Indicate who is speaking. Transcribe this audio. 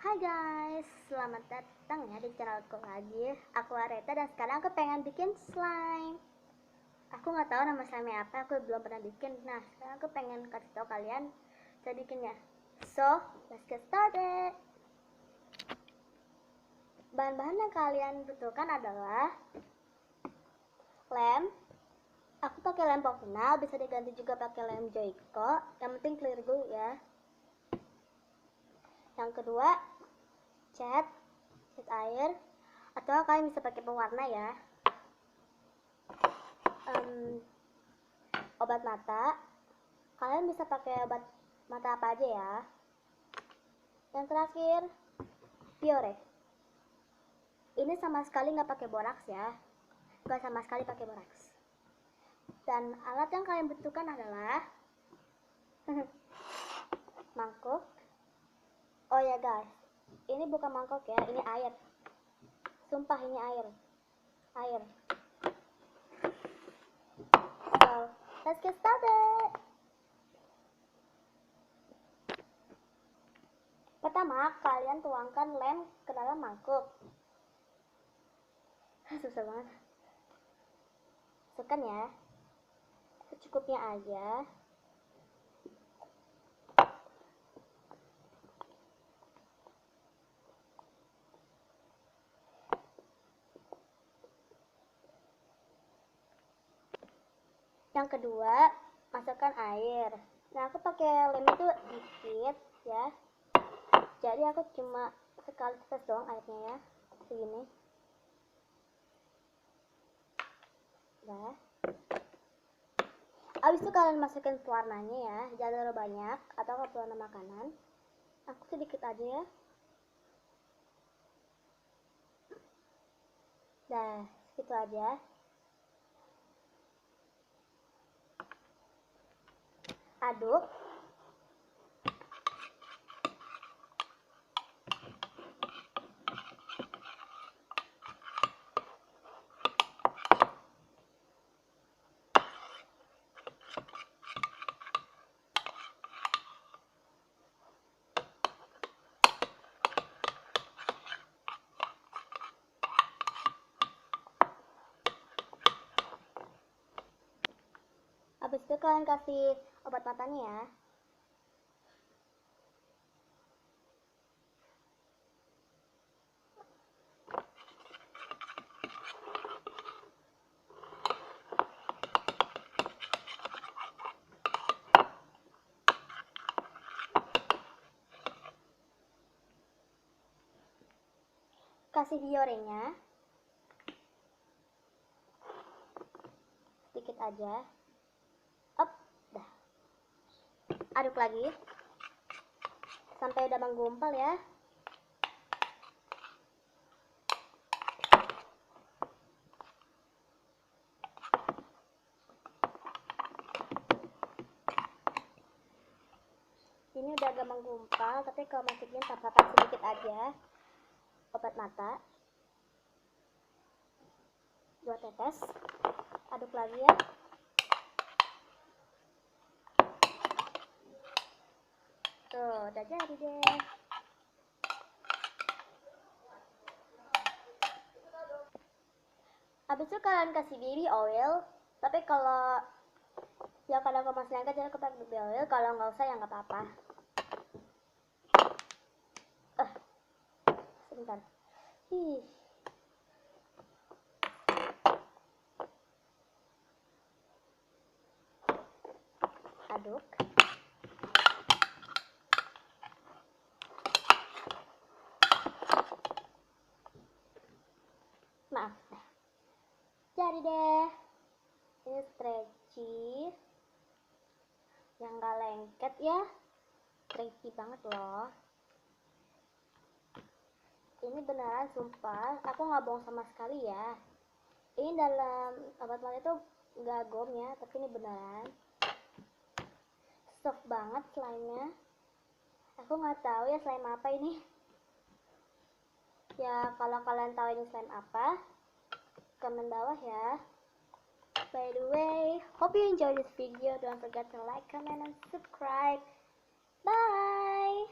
Speaker 1: Hai guys, selamat datang ya di channelku lagi. Aku Areta dan sekarang aku pengen bikin slime. Aku nggak tahu nama slime apa, aku belum pernah bikin. Nah, sekarang aku pengen kasih tahu kalian cara bikinnya. So, let's get started. Bahan-bahan yang kalian butuhkan adalah lem. Aku pakai lem Povinal, bisa diganti juga pakai lem Joico. Yang penting clear dulu ya. Yang kedua, cat air, atau kalian bisa pakai pewarna ya. Obat mata, kalian bisa pakai obat mata apa aja ya. Yang terakhir, Biore. Ini sama sekali nggak pakai boraks ya, nggak sama sekali pakai boraks. Dan alat yang kalian butuhkan adalah mangkuk. Oh ya guys, ini bukan mangkok ya, ini air. Sumpah ini air. So, let's get started. Pertama, kalian tuangkan lem ke dalam mangkuk. Susah banget. Masukkan ya, secukupnya aja. Yang kedua, masukkan air. Nah, aku pakai lem itu dikit ya. Jadi aku cuma sekali tes doang airnya ya, segini. Nah, abis itu kalian masukin pewarnanya ya, jangan terlalu banyak atau pewarna makanan. Aku sedikit aja ya. Nah, segitu aja. Aduk. Habis itu kalian kasih obat matanya ya. Kasih biorenya. Sedikit aja. Dah. Aduk lagi sampai udah menggumpal ya. Ini udah agak menggumpal, tapi kalau masukin tambahkan sedikit aja obat mata, 2 tetes. Aduk lagi ya. Tuh, udah jadi deh. Habis itu kalian kasih baby oil, tapi kalau ya kalau kamu masih angkat jangan pakai baby oil, kalau nggak usah ya nggak apa-apa. Sebentar. Aduk. Maaf. Jadi deh. Ini stretchy. Yang nggak lengket ya. Stretchy banget loh. Ini beneran sumpah. Aku nggak bohong sama sekali ya. Ini dalam obat mata itu nggak gom ya, tapi ini beneran. Soft banget slime-nya. Aku nggak tahu ya slime apa ini. Ya kalau kalian tahu ini slime apa, komen bawah ya. By the way, hope you enjoy this video. Don't forget to like, comment, and subscribe. Bye.